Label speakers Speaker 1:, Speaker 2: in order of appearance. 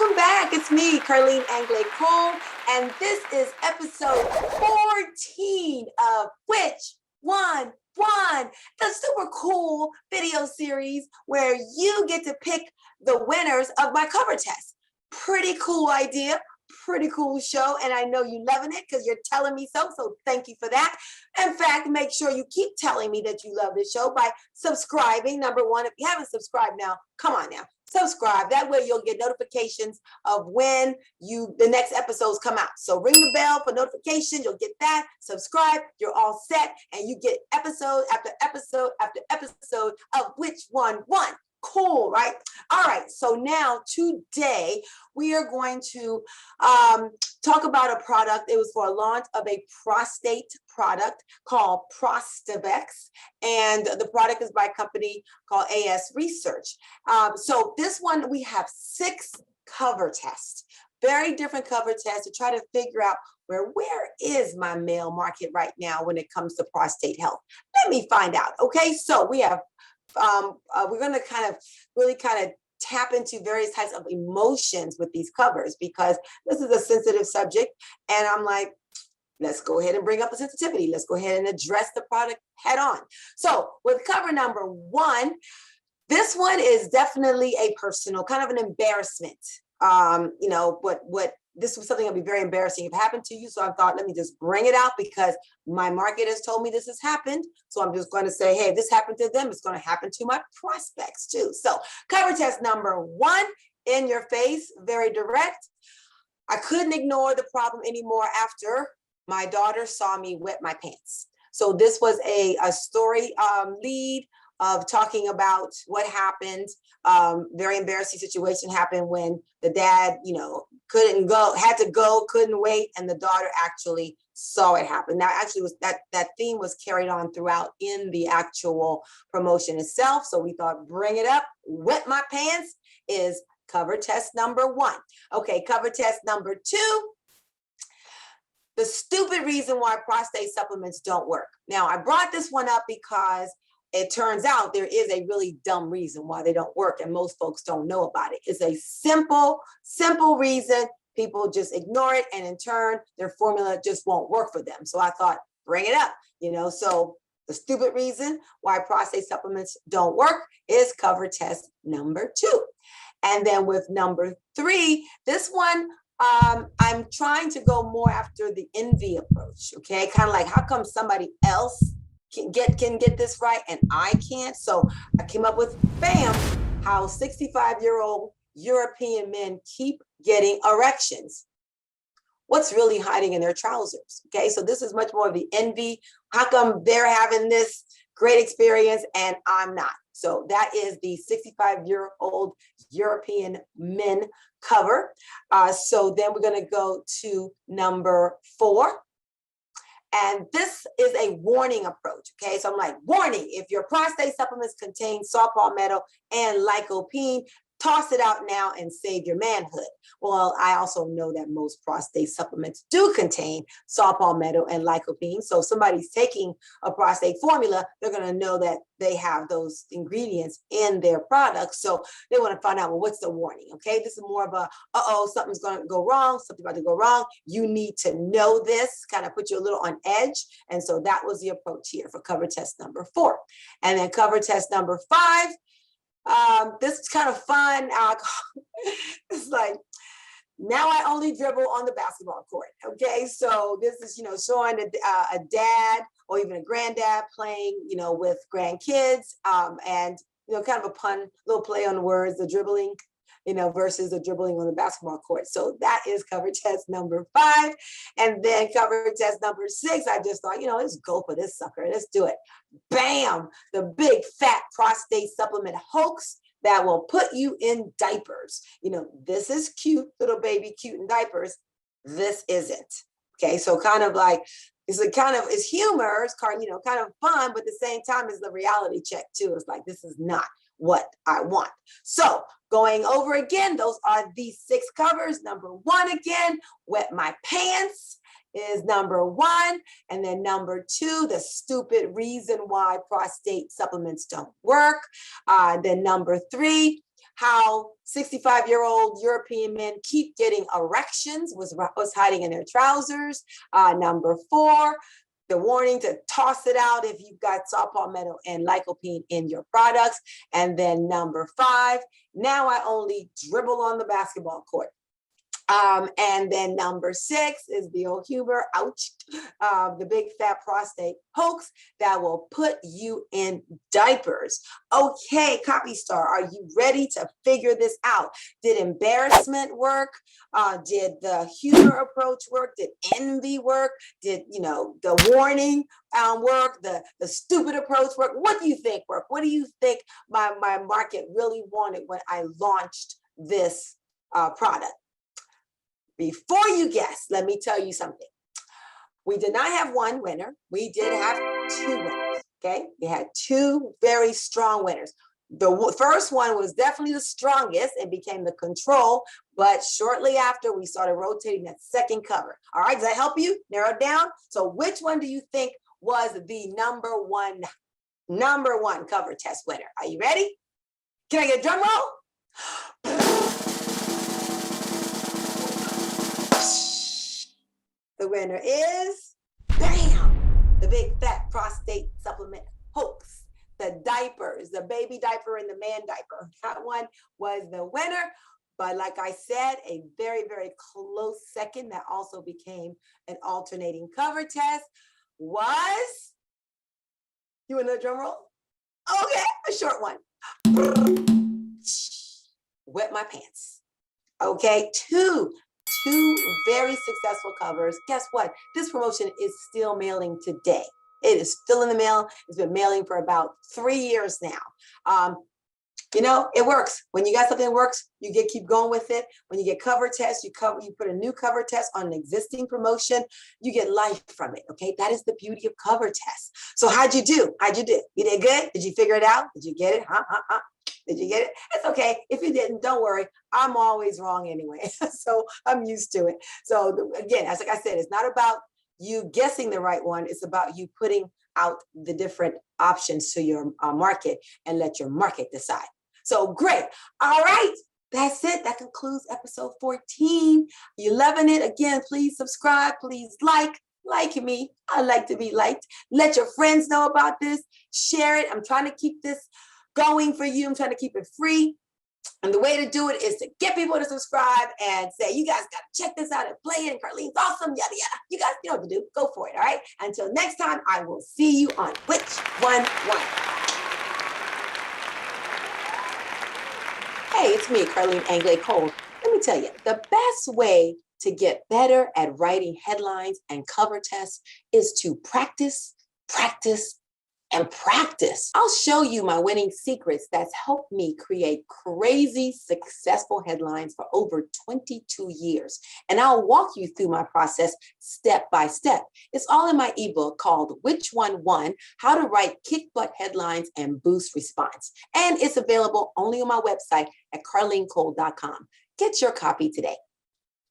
Speaker 1: Welcome back. It's me, Carline anglade-cole, and this is episode 14 of Which One Won, the super cool video series where you get to pick the winners of my cover test. Pretty cool idea. Pretty cool show, and I know you loving it because you're telling me so thank you for that. In fact, make sure you keep telling me that you love this show by subscribing. Number one, if you haven't subscribed now, come on now, subscribe. That way you'll get notifications of when the next episodes come out. So ring the bell for notifications. You'll get that. Subscribe. You're all set, and you get episode after episode after episode of Which One Won. Cool, right? All right, so now today we are going to talk about a product. It was for a launch of a prostate product called Prostavex, and the product is by a company called AS Research. So this one, we have 6 cover tests, very different cover tests to try to figure out where is my male market right now when it comes to prostate health. Let me find out, okay? So we have we're going to really tap into various types of emotions with these covers because this is a sensitive subject, and I'm like, let's go ahead and bring up the sensitivity. Let's go ahead and address the product head on. So with cover number 1, this one is definitely a personal, kind of an embarrassment. You know, what this was something that'd be very embarrassing if it happened to you. So I thought, let me just bring it out because my market has told me this has happened. So I'm just going to say, hey, if this happened to them, it's going to happen to my prospects too. So cover test number 1, in your face, very direct. I couldn't ignore the problem anymore after my daughter saw me wet my pants. So this was a story lead of talking about what happened. Very embarrassing situation happened when the dad, couldn't go, had to go, couldn't wait, and the daughter actually saw it happen. Now, actually, was that theme was carried on throughout in the actual promotion itself. So we thought, bring it up. Wet my pants is cover test number 1. Okay, cover test number 2. The stupid reason why prostate supplements don't work. Now, I brought this one up because it turns out there is a really dumb reason why they don't work, and most folks don't know about it. It's a simple reason. People just ignore it, and in turn, their formula just won't work for them. So I thought, bring it up, So the stupid reason why prostate supplements don't work is cover test number 2. And then with number 3, this one, I'm trying to go more after the envy approach, okay? Kind of like, how come somebody else can get this right and I can't? So I came up with, bam, how 65-year-old European men keep getting erections. What's really hiding in their trousers? Okay, so this is much more of the envy. How come they're having this great experience and I'm not? So that is the 65-year-old European men cover. So then we're going to go to number 4. And this is a warning approach, okay? So I'm like, warning, if your prostate supplements contain saw palmetto and lycopene, toss it out now and save your manhood. Well, I also know that most prostate supplements do contain saw palmetto and lycopene. So if somebody's taking a prostate formula, they're going to know that they have those ingredients in their products. So they want to find out, well, what's the warning? Okay, this is more of a, something's going to go wrong, something about to go wrong. You need to know this, kind of put you a little on edge. And so that was the approach here for cover test number 4. And then cover test number 5. This is kind of fun. It's like, now I only dribble on the basketball court. Okay, so this is, showing a dad or even a granddad playing, with grandkids, and kind of a little play on the words, the dribbling, versus the dribbling on the basketball court. So that is cover test number 5. And then cover test number 6, I just thought, let's go for this sucker. Let's do it. Bam! The big fat prostate supplement hoax that will put you in diapers. This is cute, little baby cute in diapers. This isn't. Okay, so kind of like, it's humor, it's kind of fun, but at the same time, it's the reality check too. It's like, this is not what I want. So going over again, those are these 6 covers. Number 1 again, wet my pants is number 1. And then number 2, the stupid reason why prostate supplements don't work. Then number 3, how 65-year-old European men keep getting erections, was hiding in their trousers. Number 4, the warning to toss it out if you've got saw palmetto and lycopene in your products. And then number 5, now I only dribble on the basketball court. And then number 6 is the old humor, ouch, the big fat prostate hoax that will put you in diapers. Okay, CopyStar, are you ready to figure this out? Did embarrassment work? Did the humor approach work? Did envy work? Did, the warning work? The stupid approach work? What do you think worked? What do you think my market really wanted when I launched this product? Before you guess, let me tell you something. We did not have one winner. We did have 2 winners, okay? We had 2 very strong winners. The first one was definitely the strongest and became the control, but shortly after, we started rotating that second cover. All right, does that help you narrow it down? So which one do you think was the number one cover test winner? Are you ready? Can I get a drum roll? The winner is, bam, the big fat prostate supplement hoax. The diapers, the baby diaper and the man diaper. That one was the winner. But like I said, a very, very close second that also became an alternating cover test was, you want a drum roll? Okay, a short one. Wet my pants. Okay, two very successful covers. Guess what? This promotion is still mailing today. It is still in the mail. It's been mailing for about 3 years now. It works. When you got something that works, you keep going with it. When you get cover tests, you put a new cover test on an existing promotion, you get life from it. Okay, that is the beauty of cover tests. So how'd you do? You did good? Did you figure it out? Did you get it? Did you get it? It's okay. If you didn't, don't worry. I'm always wrong anyway. So I'm used to it. So again, as like I said, it's not about you guessing the right one. It's about you putting out the different options to your market and let your market decide. So great. All right. That's it. That concludes episode 14. You loving it? Again, please subscribe. Please like me. I like to be liked. Let your friends know about this. Share it. I'm trying to keep this going for you. I'm trying to keep it free. And the way to do it is to get people to subscribe and say, you guys got to check this out and play it. And Carline's awesome, yada, yada. You guys know what to do. Go for it, all right? Until next time, I will see you on Which One Won. Hey, it's me, Carline Anglade-Cole. Let me tell you, the best way to get better at writing headlines and cover tests is to practice, practice, and practice. I'll show you my winning secrets that's helped me create crazy successful headlines for over 22 years. And I'll walk you through my process step by step. It's all in my ebook called Which One Won? How to Write Kick-Butt Headlines and Boost Response. And it's available only on my website at carlinecole.com. Get your copy today.